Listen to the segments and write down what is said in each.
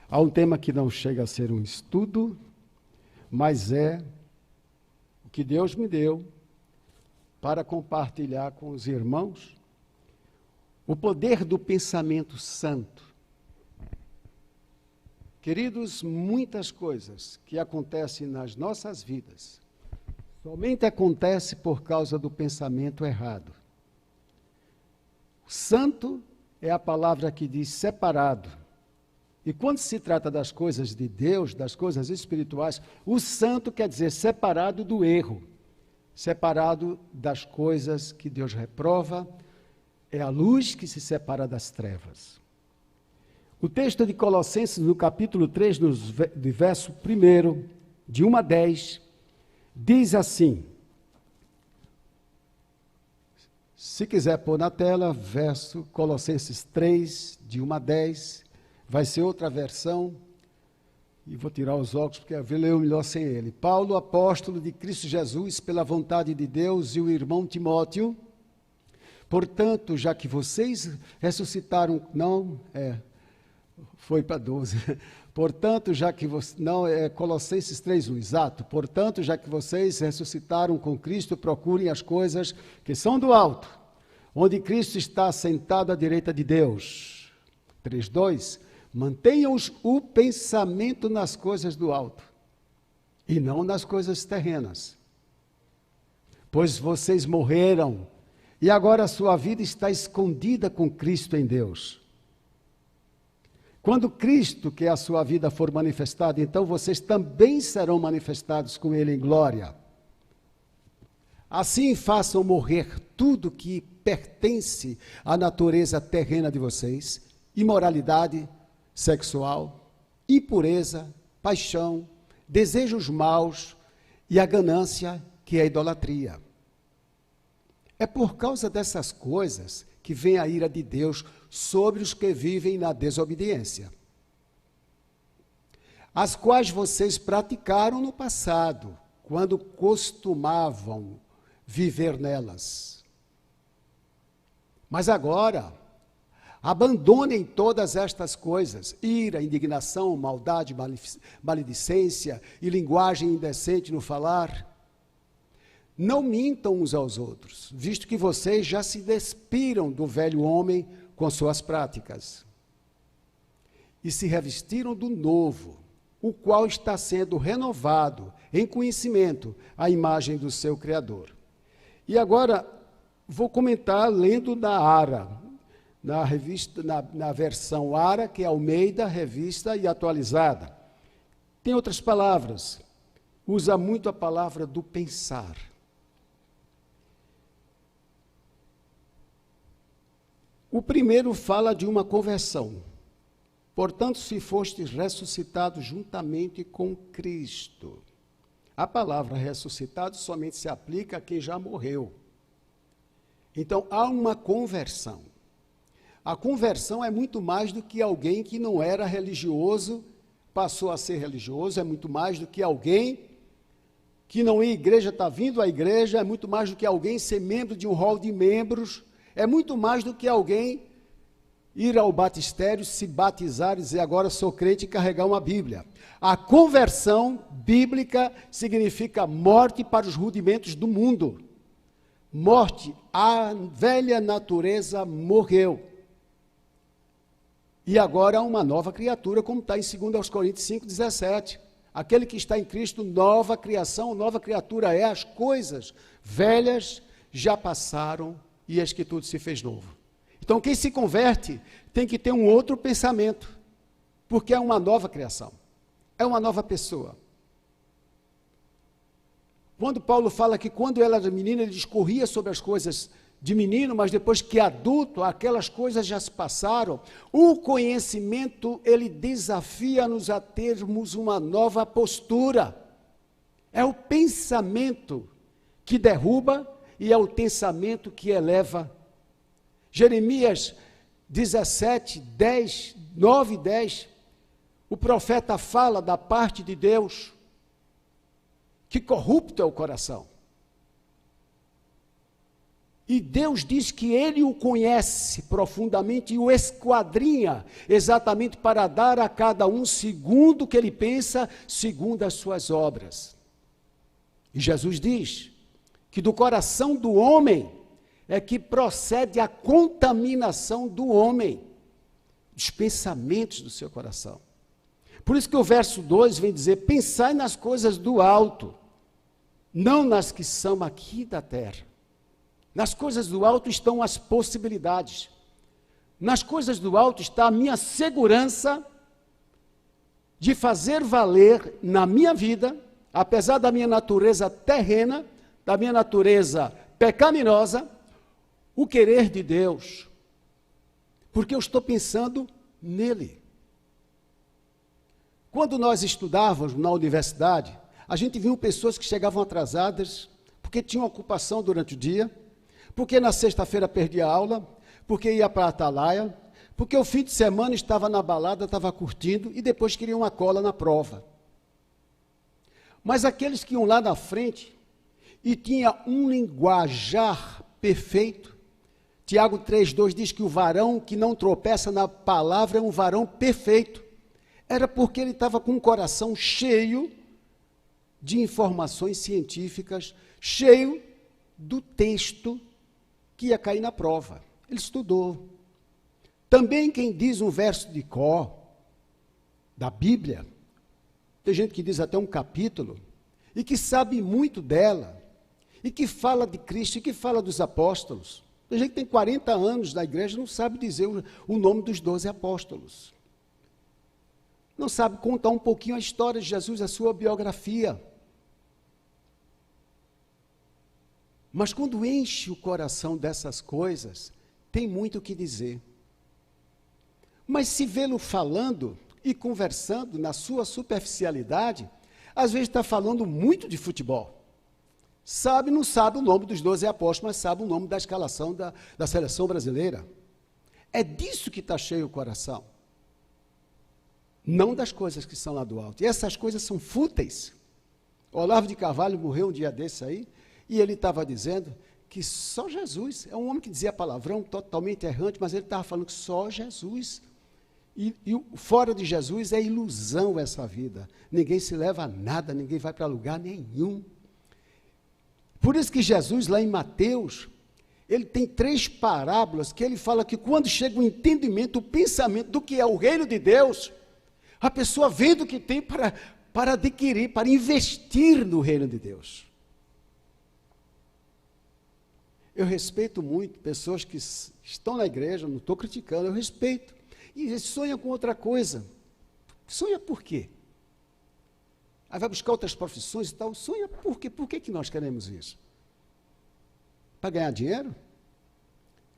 Há um tema que não chega a ser um estudo, mas é o que Deus me deu para compartilhar com os irmãos o poder do pensamento santo. Queridos, muitas coisas que acontecem nas nossas vidas somente acontece por causa do pensamento errado. Santo é a palavra que diz separado. E quando se trata das coisas de Deus, das coisas espirituais, o santo quer dizer separado do erro, separado das coisas que Deus reprova, é a luz que se separa das trevas. O texto de Colossenses, no capítulo 3, no verso 1, de 1 a 10, diz assim, se quiser pôr na tela, verso Colossenses 3, de 1 a 10, vai ser outra versão, e vou tirar os óculos, porque eu vou ler melhor sem ele. Paulo, apóstolo de Cristo Jesus, pela vontade de Deus, e o irmão Timóteo, portanto, já que vocês ressuscitaram, foi para 12, portanto, já que vocês, Colossenses 3:1, exato, portanto, já que vocês ressuscitaram com Cristo, procurem as coisas que são do alto, onde Cristo está sentado à direita de Deus. 3:2, mantenham o pensamento nas coisas do alto, e não nas coisas terrenas, pois vocês morreram, e agora a sua vida está escondida com Cristo em Deus. Quando Cristo, que é a sua vida, for manifestado, então vocês também serão manifestados com Ele em glória. Assim façam morrer tudo que pertence à natureza terrena de vocês, imoralidade sexual, impureza, paixão, desejos maus e a ganância, que é a idolatria. É por causa dessas coisas que vem a ira de Deus sobre os que vivem na desobediência, as quais vocês praticaram no passado, quando costumavam viver nelas. Mas agora, abandonem todas estas coisas, ira, indignação, maldade, maledicência e linguagem indecente no falar. Não mintam uns aos outros, visto que vocês já se despiram do velho homem com suas práticas, e se revestiram do novo, o qual está sendo renovado em conhecimento à imagem do seu Criador. E agora, vou comentar lendo na ARA, na versão ARA, que é Almeida, revista e atualizada. Tem outras palavras, usa muito a palavra do pensar. O primeiro fala de uma conversão. Portanto, se fostes ressuscitados juntamente com Cristo. A palavra ressuscitado somente se aplica a quem já morreu. Então, há uma conversão. A conversão é muito mais do que alguém que não era religioso, passou a ser religioso, é muito mais do que alguém que não ia à igreja, está vindo à igreja, é muito mais do que alguém ser membro de um hall de membros, é muito mais do que alguém ir ao batistério, se batizar e dizer agora sou crente e carregar uma Bíblia. A conversão bíblica significa morte para os rudimentos do mundo. Morte, a velha natureza morreu. E agora há uma nova criatura, como está em 2 Coríntios 5,17. Aquele que está em Cristo, nova criação, nova criatura é, as coisas velhas já passaram e eis que tudo se fez novo. Então, quem se converte tem que ter um outro pensamento, porque é uma nova criação, é uma nova pessoa. Quando Paulo fala que quando ela era menina, ele discorria sobre as coisas de menino, mas depois que adulto, aquelas coisas já se passaram, o conhecimento, ele desafia-nos a termos uma nova postura. É o pensamento que derruba e é o pensamento que eleva. Jeremias 17, 10, 9 e 10, o profeta fala da parte de Deus, que corrupto é o coração. E Deus diz que ele o conhece profundamente e o esquadrinha exatamente para dar a cada um segundo o que ele pensa, segundo as suas obras. E Jesus diz que do coração do homem é que procede a contaminação do homem, dos pensamentos do seu coração. Por isso que o verso 2 vem dizer: pensai nas coisas do alto, não nas que são aqui da terra. Nas coisas do alto estão as possibilidades. Nas coisas do alto está a minha segurança de fazer valer na minha vida, apesar da minha natureza terrena, da minha natureza pecaminosa, o querer de Deus. Porque eu estou pensando nele. Quando nós estudávamos na universidade, a gente viu pessoas que chegavam atrasadas, porque tinham ocupação durante o dia, porque na sexta-feira perdia a aula, porque ia para a atalaia, porque o fim de semana estava na balada, estava curtindo, e depois queria uma cola na prova. Mas aqueles que iam lá na frente, e tinha um linguajar perfeito, Tiago 3,2 diz que o varão que não tropeça na palavra é um varão perfeito. Era porque ele estava com o coração cheio de informações científicas, cheio do texto que ia cair na prova. Ele estudou. Também quem diz um verso de cor da Bíblia, tem gente que diz até um capítulo, e que sabe muito dela, e que fala de Cristo, e que fala dos apóstolos. Tem gente que tem 40 anos na igreja e não sabe dizer o nome dos 12 apóstolos. Não sabe contar um pouquinho a história de Jesus, a sua biografia. Mas quando enche o coração dessas coisas, tem muito o que dizer. Mas se vê-lo falando e conversando na sua superficialidade, às vezes está falando muito de futebol. Não sabe o nome dos 12 apóstolos, mas sabe o nome da escalação da seleção brasileira. É disso que está cheio o coração. Não das coisas que são lá do alto. E essas coisas são fúteis. O Olavo de Carvalho morreu um dia desse aí, e ele estava dizendo que só Jesus, é um homem que dizia palavrão totalmente errante, mas ele estava falando que só Jesus, e fora de Jesus é ilusão essa vida, ninguém se leva a nada, ninguém vai para lugar nenhum. Por isso que Jesus, lá em Mateus, ele tem 3 parábolas, que ele fala que quando chega o entendimento, o pensamento do que é o reino de Deus, a pessoa vendo o que tem para adquirir, para investir no reino de Deus. Eu respeito muito pessoas que estão na igreja, não estou criticando, eu respeito. E sonha com outra coisa. Sonha por quê? Aí vai buscar outras profissões e tal. Sonha por quê? Por que nós queremos isso? Para ganhar dinheiro?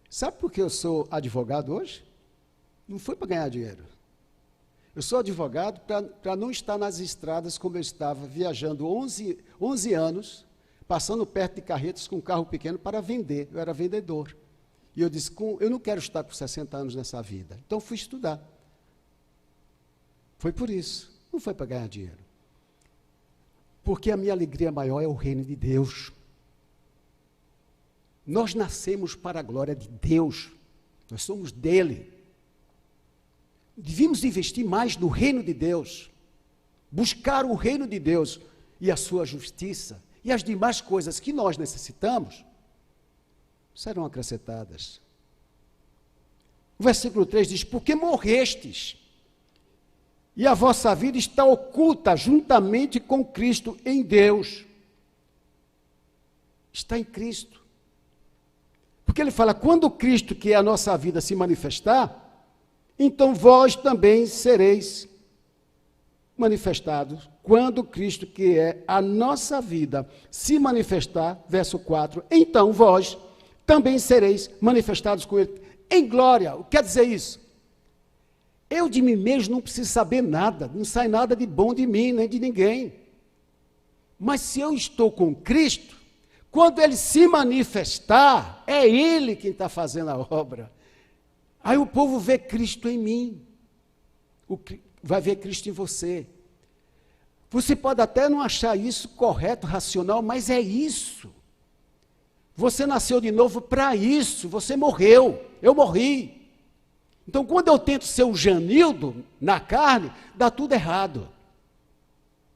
Sabe por que eu sou advogado hoje? Não foi para ganhar dinheiro. Eu sou advogado para não estar nas estradas como eu estava, viajando 11 anos, passando perto de carretas com um carro pequeno para vender. Eu era vendedor. E eu disse, eu não quero estar com 60 anos nessa vida. Então fui estudar. Foi por isso. Não foi para ganhar dinheiro. Porque a minha alegria maior é o reino de Deus. Nós nascemos para a glória de Deus. Nós somos dele. Devíamos investir mais no reino de Deus. Buscar o reino de Deus e a sua justiça. E as demais coisas que nós necessitamos serão acrescentadas. O versículo 3 diz, porque morrestes, e a vossa vida está oculta juntamente com Cristo em Deus. Está em Cristo. Porque ele fala, quando Cristo, que é a nossa vida, se manifestar, então vós também sereis manifestados. Quando Cristo, que é a nossa vida, se manifestar, verso 4, então vós também sereis manifestados com Ele em glória. O que quer dizer isso? Eu de mim mesmo não preciso saber nada, não sai nada de bom de mim, nem de ninguém. Mas se eu estou com Cristo, quando Ele se manifestar, é Ele quem está fazendo a obra. Aí o povo vê Cristo em mim, vai ver Cristo em você. Você pode até não achar isso correto, racional, mas é isso. Você nasceu de novo para isso, você morreu, eu morri. Então, quando eu tento ser o Janildo na carne, dá tudo errado.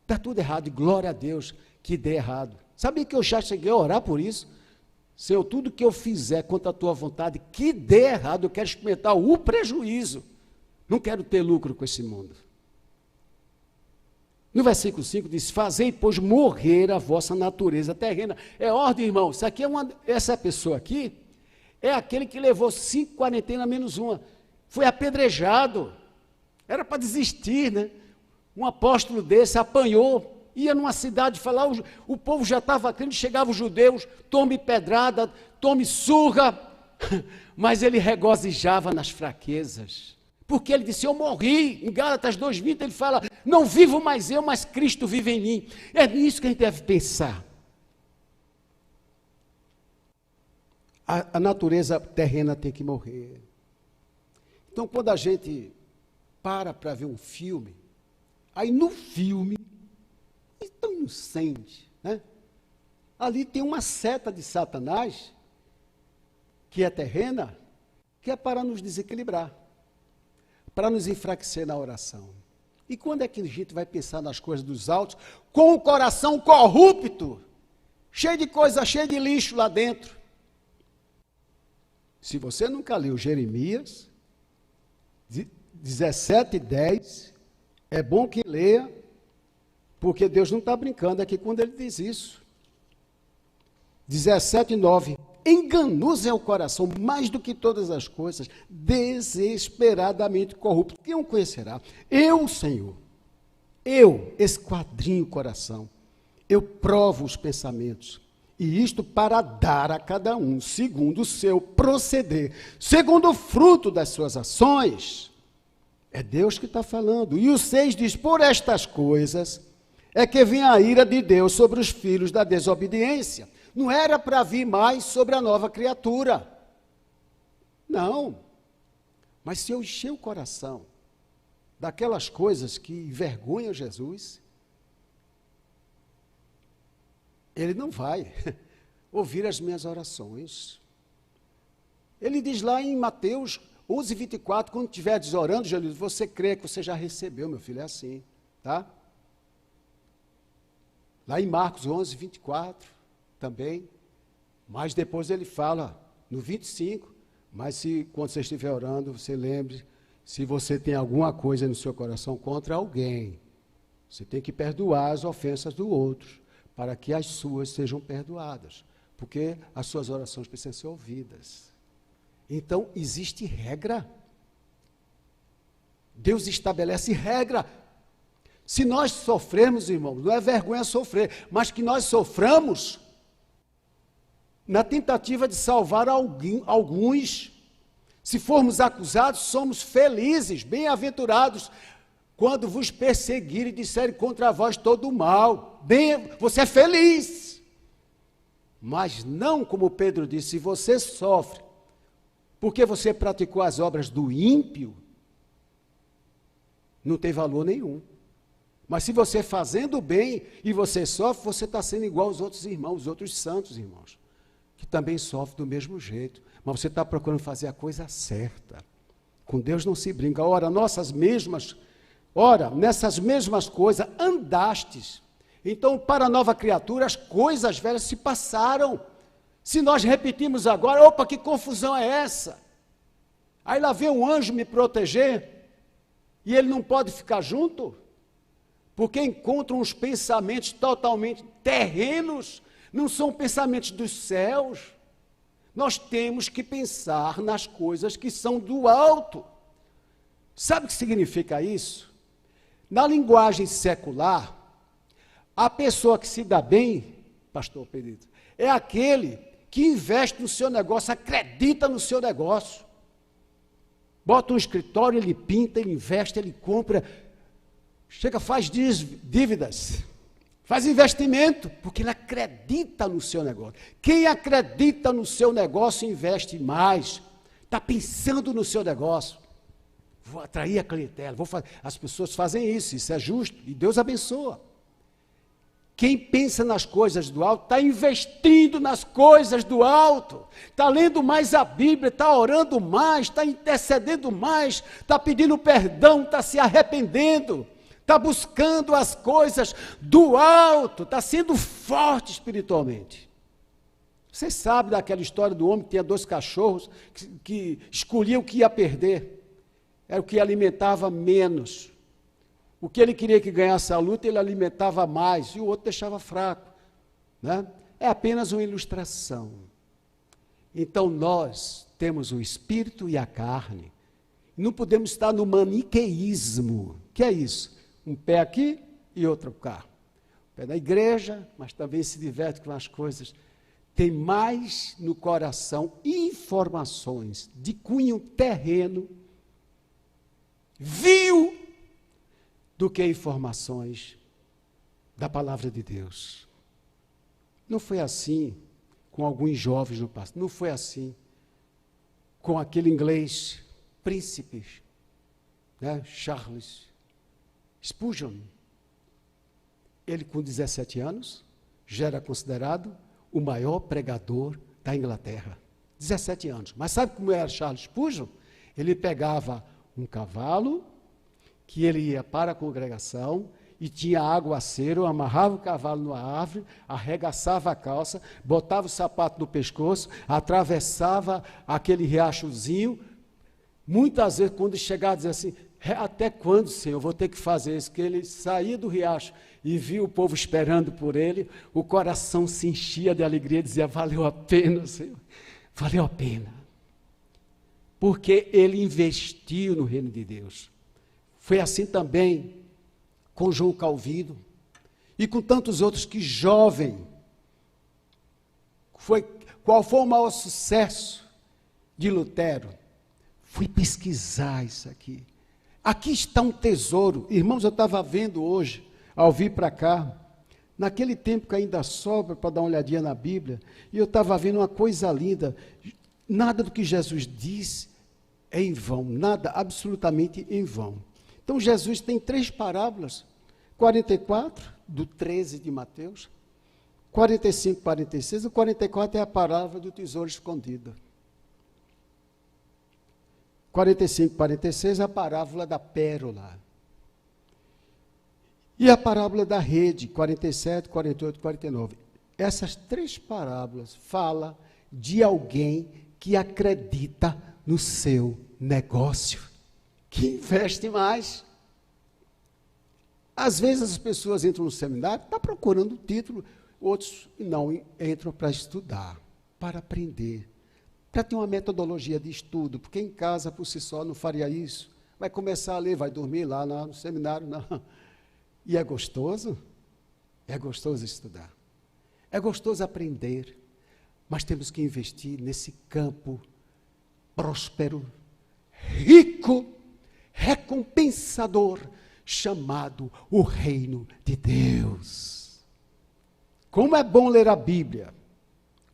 Dá tudo errado, e glória a Deus que dê errado. Sabia que eu já cheguei a orar por isso? Senhor, tudo que eu fizer contra a tua vontade, que dê errado, eu quero experimentar o prejuízo. Não quero ter lucro com esse mundo. No versículo 5 diz, fazei, pois, morrer a vossa natureza terrena. É ordem, irmão, isso aqui essa pessoa aqui, é aquele que levou 5 quarentenas menos uma. Foi apedrejado. Era para desistir, né? Um apóstolo desse apanhou, ia numa cidade falar, o povo já estava crendo, chegavam os judeus, tome pedrada, tome surra, mas ele regozijava nas fraquezas. Porque ele disse, eu morri, em Gálatas 2:20 ele fala, não vivo mais eu, mas Cristo vive em mim. É nisso que a gente deve pensar. A natureza terrena tem que morrer. Então, quando a gente para ver um filme, aí no filme, é tão inocente, né? Ali tem uma seta de Satanás, que é terrena, que é para nos desequilibrar, para nos enfraquecer na oração. E quando é que a gente vai pensar nas coisas dos altos, com o coração corrupto, cheio de coisa, cheio de lixo lá dentro? Se você nunca leu Jeremias 17:10, é bom que leia, porque Deus não está brincando aqui quando ele diz isso. 17:9, enganoso é o coração, mais do que todas as coisas, desesperadamente corrupto. Quem o conhecerá? Eu, Senhor, eu esquadrinho o coração, eu provo os pensamentos, e isto para dar a cada um, segundo o seu proceder, segundo o fruto das suas ações. É Deus que está falando. E o 6 diz, por estas coisas é que vem a ira de Deus sobre os filhos da desobediência. Não era para vir mais sobre a nova criatura. Não. Mas se eu encher o coração daquelas coisas que envergonham Jesus, ele não vai ouvir as minhas orações. Ele diz lá em Mateus 11:24, quando estiveres orando, Jesus, você crê que você já recebeu, meu filho, é assim, tá? Lá em Marcos 11:24, também, mas depois ele fala, no 25, mas se quando você estiver orando, você lembre, se você tem alguma coisa no seu coração contra alguém, você tem que perdoar as ofensas do outro, para que as suas sejam perdoadas, porque as suas orações precisam ser ouvidas. Então, existe regra. Deus estabelece regra. Se nós sofrermos, irmãos, não é vergonha sofrer, mas que nós soframos na tentativa de salvar alguns. Se formos acusados, somos felizes, bem-aventurados, quando vos perseguirem e disserem contra vós todo o mal. Você é feliz. Mas não, como Pedro disse, se você sofre porque você praticou as obras do ímpio, não tem valor nenhum. Mas se você fazendo bem e você sofre, você está sendo igual aos outros irmãos, os outros santos irmãos, que também sofrem do mesmo jeito. Mas você está procurando fazer a coisa certa. Com Deus não se brinca. Nessas mesmas coisas andastes. Então, para a nova criatura, as coisas velhas se passaram. Se nós repetimos agora, opa, que confusão é essa? Aí lá vem um anjo me proteger, e ele não pode ficar junto, porque encontra uns pensamentos totalmente terrenos, não são pensamentos dos céus. Nós temos que pensar nas coisas que são do alto. Sabe o que significa isso? Na linguagem secular, a pessoa que se dá bem, pastor Pedrito, é aquele que investe no seu negócio, acredita no seu negócio. Bota um escritório, ele pinta, ele investe, ele compra, chega, faz dívidas, faz investimento, porque ele acredita no seu negócio. Quem acredita no seu negócio investe mais, está pensando no seu negócio. Vou atrair a clientela, as pessoas fazem isso é justo, e Deus abençoa. Quem pensa nas coisas do alto está investindo nas coisas do alto, está lendo mais a Bíblia, está orando mais, está intercedendo mais, está pedindo perdão, está se arrependendo, está buscando as coisas do alto, está sendo forte espiritualmente. Você sabe daquela história do homem que tinha 2 cachorros, que escolhia o que ia perder, era o que alimentava menos. O que ele queria que ganhasse a luta, ele alimentava mais, e o outro deixava fraco. Né? É apenas uma ilustração. Então, nós temos o espírito e a carne. Não podemos estar no maniqueísmo. O que é isso? Um pé aqui e outro cá. Um pé na igreja, mas também se diverte com as coisas. Tem mais no coração informações de cunho terreno, vil, do que informações da palavra de Deus. Não foi assim com alguns jovens no passado, não foi assim com aquele inglês príncipe, né, Charles Spurgeon. Ele, com 17 anos, já era considerado o maior pregador da Inglaterra. 17 anos. Mas sabe como era Charles Spurgeon? Ele pegava um cavalo, que ele ia para a congregação e tinha aguaceiro, amarrava o cavalo numa árvore, arregaçava a calça, botava o sapato no pescoço, atravessava aquele riachozinho. Muitas vezes, quando chegava, dizia assim, até quando, Senhor, eu vou ter que fazer isso? Que ele saía do riacho e via o povo esperando por ele, o coração se enchia de alegria e dizia, valeu a pena, Senhor, valeu a pena. Porque ele investiu no reino de Deus. Foi assim também com João Calvino e com tantos outros que jovem. Qual foi o maior sucesso de Lutero? Fui pesquisar isso aqui. Aqui está um tesouro. Irmãos, eu estava vendo hoje, ao vir para cá, naquele tempo que ainda sobra para dar uma olhadinha na Bíblia, e eu estava vendo uma coisa linda. Nada do que Jesus disse é em vão, nada absolutamente em vão. Então, Jesus tem 3 parábolas, 44, do 13 de Mateus, 45, 46, e 44 é a parábola do tesouro escondido. 45, 46 é a parábola da pérola. E a parábola da rede, 47, 48, 49. Essas 3 parábolas falam de alguém que acredita no seu negócio, que investe mais. Às vezes as pessoas entram no seminário, estão procurando o título, outros não entram para estudar, para aprender, para ter uma metodologia de estudo, porque em casa por si só não faria isso. Vai começar a ler, vai dormir lá no seminário, não. E é gostoso estudar, é gostoso aprender, mas temos que investir nesse campo próspero, rico, recompensador, chamado o reino de Deus. Como é bom ler a Bíblia,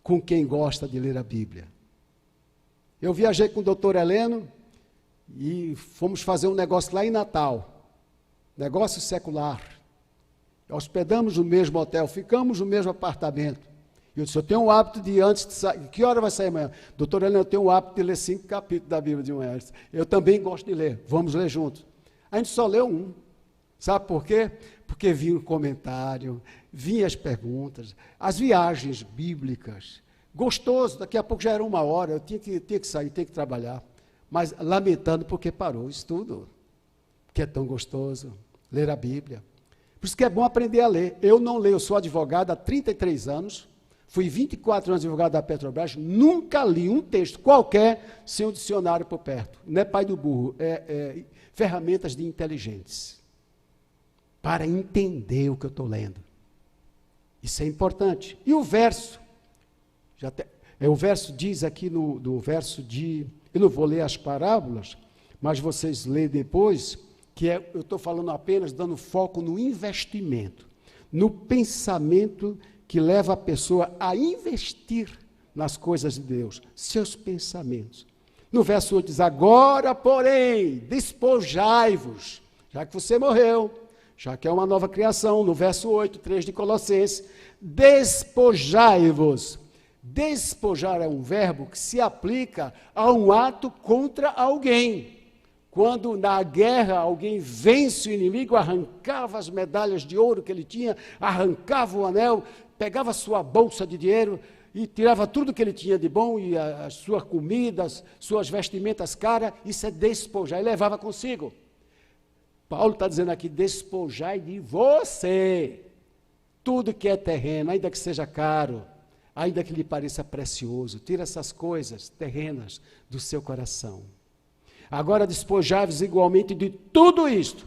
com quem gosta de ler a Bíblia. Eu viajei com o doutor Heleno e fomos fazer um negócio lá em Natal, negócio secular. Hospedamos no mesmo hotel, ficamos no mesmo apartamento. Eu disse, eu tenho o hábito de antes de sair, que hora vai sair amanhã? Doutor Heleno, eu tenho o hábito de ler 5 capítulos da Bíblia de manhã. Eu também gosto de ler, vamos ler juntos. A gente só leu um. Sabe por quê? Porque vinha o comentário, vinha as perguntas, as viagens bíblicas. Gostoso, daqui a pouco já era 1 hora, eu tinha que sair, tinha que trabalhar. Mas lamentando porque parou o estudo. Porque é tão gostoso ler a Bíblia. Por isso que é bom aprender a ler. Eu não leio, eu sou advogado há 33 anos, fui 24 anos advogado da Petrobras, nunca li um texto qualquer sem um dicionário por perto. Não é pai do burro, é ferramentas de inteligentes. Para entender o que eu estou lendo. Isso é importante. E o verso? O verso diz aqui no verso de... Eu não vou ler as parábolas, mas vocês leem depois, eu estou falando apenas, dando foco no investimento, no pensamento que leva a pessoa a investir nas coisas de Deus, seus pensamentos. No verso 8 diz, agora, porém, despojai-vos, já que você morreu, já que é uma nova criação, no verso 8, 3 de Colossenses, despojai-vos. Despojar é um verbo que se aplica a um ato contra alguém. Quando na guerra alguém vence o inimigo, arrancava as medalhas de ouro que ele tinha, arrancava o anel, pegava sua bolsa de dinheiro e tirava tudo que ele tinha de bom, e as suas comidas, suas vestimentas caras, isso é despojar, e levava consigo. Paulo está dizendo aqui, despojai de você tudo que é terreno, ainda que seja caro, ainda que lhe pareça precioso, tira essas coisas terrenas do seu coração. Agora despojai-vos igualmente de tudo isto: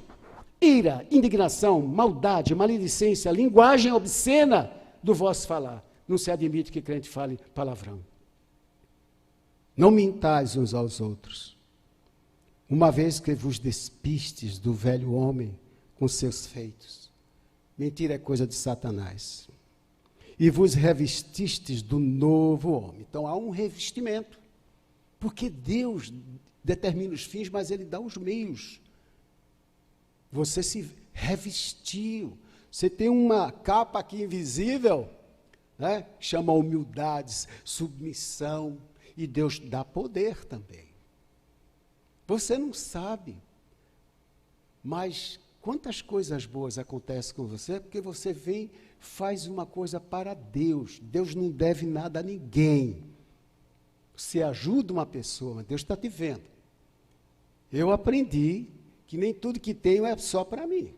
ira, indignação, maldade, maledicência, linguagem obscena do vosso falar. Não se admite que crente fale palavrão. Não mintais uns aos outros, uma vez que vos despistes do velho homem com seus feitos. Mentira é coisa de Satanás. E vos revestistes do novo homem. Então há um revestimento, porque Deus determina os fins, mas Ele dá os meios. Você se revestiu. Você tem uma capa aqui invisível, né? Chama humildade, submissão, e Deus dá poder também. Você não sabe, mas quantas coisas boas acontecem com você, porque você vem, faz uma coisa para Deus. Deus não deve nada a ninguém. Você ajuda uma pessoa, mas Deus está te vendo. Eu aprendi que nem tudo que tenho é só para mim.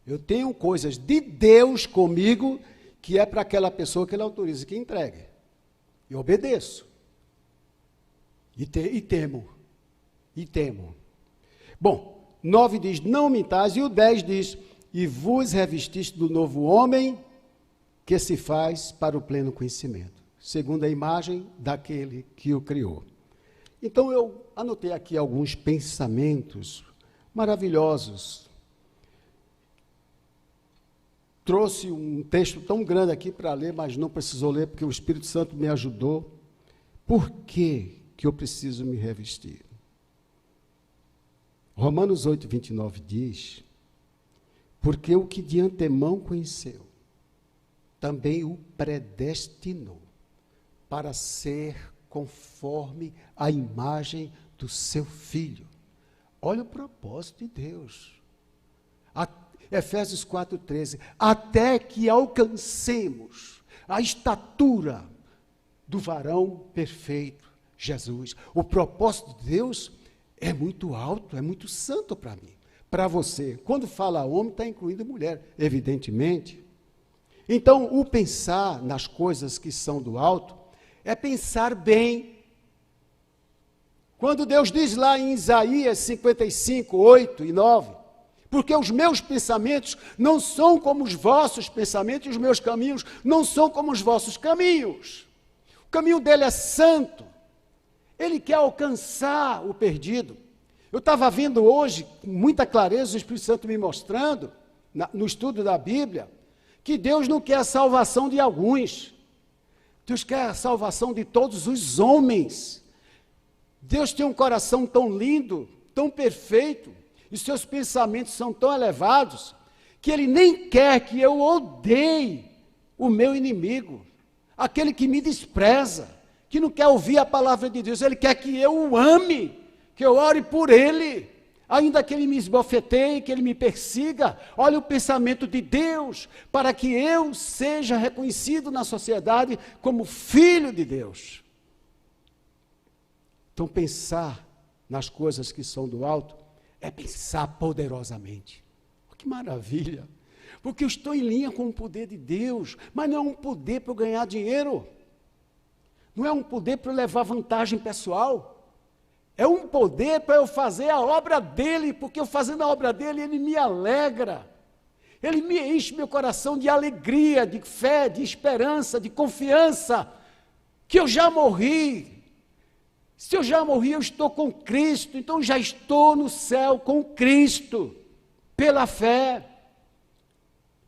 Eu tenho coisas de Deus comigo, que é para aquela pessoa que Ele autoriza que entregue. Eu obedeço. E temo. Bom, 9 diz, não mintais, e o 10 diz, e vos revestiste do novo homem, que se faz para o pleno conhecimento, segundo a imagem daquele que o criou. Então eu anotei aqui alguns pensamentos maravilhosos. Trouxe um texto tão grande aqui para ler, mas não precisou ler, porque o Espírito Santo me ajudou. Por que eu preciso me revestir? Romanos 8, 29 diz, porque o que de antemão conheceu, também o predestinou para ser conforme a imagem do seu Filho. Olha o propósito de Deus. Efésios 4,13, até que alcancemos a estatura do varão perfeito, Jesus. O propósito de Deus é muito alto, é muito santo para mim, para você. Quando fala homem, está incluindo mulher, evidentemente. Então, o pensar nas coisas que são do alto é pensar bem. Quando Deus diz lá em Isaías 55, 8 e 9, porque os meus pensamentos não são como os vossos pensamentos, e os meus caminhos não são como os vossos caminhos. O caminho dele é santo. Ele quer alcançar o perdido. Eu estava vendo hoje, com muita clareza, o Espírito Santo me mostrando, no estudo da Bíblia, que Deus não quer a salvação de alguns. Deus quer a salvação de todos os homens. Deus tem um coração tão lindo, tão perfeito, e seus pensamentos são tão elevados, que Ele nem quer que eu odeie o meu inimigo, aquele que me despreza, que não quer ouvir a palavra de Deus. Ele quer que eu o ame, que eu ore por ele, ainda que ele me esbofeteie, que ele me persiga. Olha o pensamento de Deus, para que eu seja reconhecido na sociedade como filho de Deus. Então, pensar nas coisas que são do alto é pensar poderosamente. Que maravilha! Porque eu estou em linha com o poder de Deus, mas não é um poder para eu ganhar dinheiro, não é um poder para eu levar vantagem pessoal. É um poder para eu fazer a obra dele, porque eu fazendo a obra dele, ele me alegra. Ele me enche meu coração de alegria, de fé, de esperança, de confiança, que eu já morri. Se eu já morri, eu estou com Cristo, então já estou no céu com Cristo, pela fé.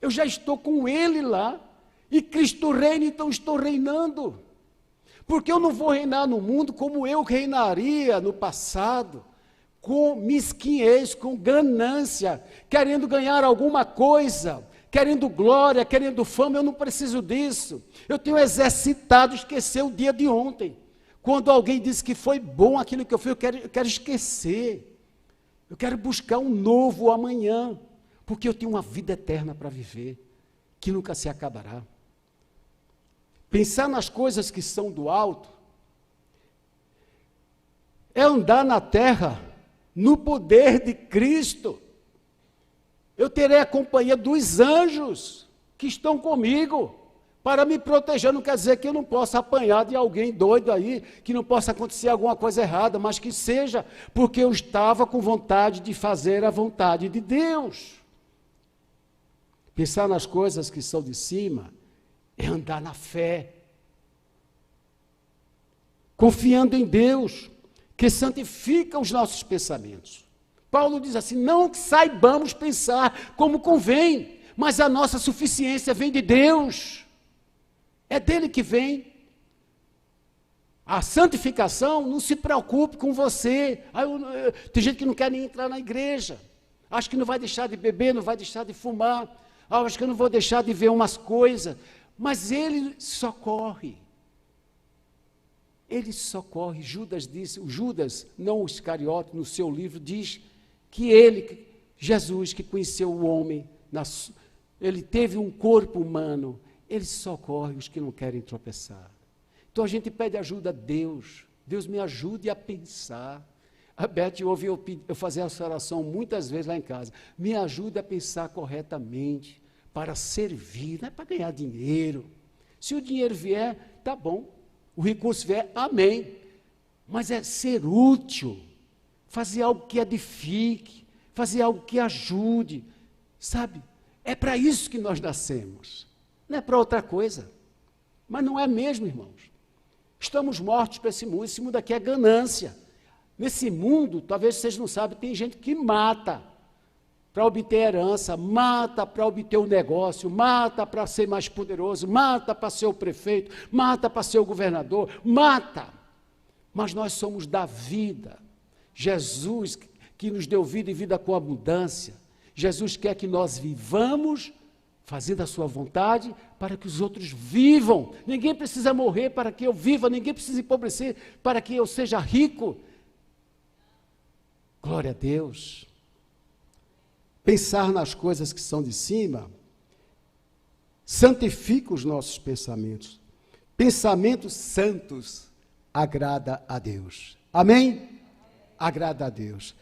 Eu já estou com Ele lá, e Cristo reina, então estou reinando. Porque eu não vou reinar no mundo como eu reinaria no passado, com mesquinhez, com ganância, querendo ganhar alguma coisa, querendo glória, querendo fama. Eu não preciso disso. Eu tenho exercitado esquecer o dia de ontem. Quando alguém disse que foi bom aquilo que eu fiz, eu quero esquecer. Eu quero buscar um novo amanhã, porque eu tenho uma vida eterna para viver, que nunca se acabará. Pensar nas coisas que são do alto é andar na terra no poder de Cristo. Eu terei a companhia dos anjos que estão comigo para me proteger. Não quer dizer que eu não possa apanhar de alguém doido aí, que não possa acontecer alguma coisa errada, mas que seja porque eu estava com vontade de fazer a vontade de Deus. Pensar nas coisas que são de cima é andar na fé, confiando em Deus, que santifica os nossos pensamentos. Paulo diz assim: não que saibamos pensar como convém, mas a nossa suficiência vem de Deus. É dele que vem. A santificação, não se preocupe com você. Tem gente que não quer nem entrar na igreja. Acho que não vai deixar de beber, não vai deixar de fumar. Acho que eu não vou deixar de ver umas coisas. Mas ele socorre. Ele socorre. Judas disse, o Judas, não o Iscariote, no seu livro, diz que ele, Jesus, que conheceu o homem, ele teve um corpo humano, ele socorre os que não querem tropeçar. Então a gente pede ajuda a Deus. Deus me ajude a pensar. A Beth ouve eu fazer essa oração muitas vezes lá em casa. Me ajude a pensar corretamente, para servir, não é para ganhar dinheiro. Se o dinheiro vier, tá bom. O recurso vier, amém. Mas é ser útil, fazer algo que edifique, fazer algo que ajude, sabe? É para isso que nós nascemos, não é para outra coisa. Mas não é mesmo, irmãos. Estamos mortos para esse mundo aqui é ganância. Nesse mundo, talvez vocês não sabem, tem gente que mata para obter herança, mata para obter um negócio, mata para ser mais poderoso, mata para ser o prefeito, mata para ser o governador, mata. Mas nós somos da vida. Jesus, que nos deu vida e vida com abundância, Jesus quer que nós vivamos fazendo a sua vontade para que os outros vivam. Ninguém precisa morrer para que eu viva, ninguém precisa empobrecer para que eu seja rico. Glória a Deus. Pensar nas coisas que são de cima santifica os nossos pensamentos. Pensamentos santos agrada a Deus. Amém? Agrada a Deus.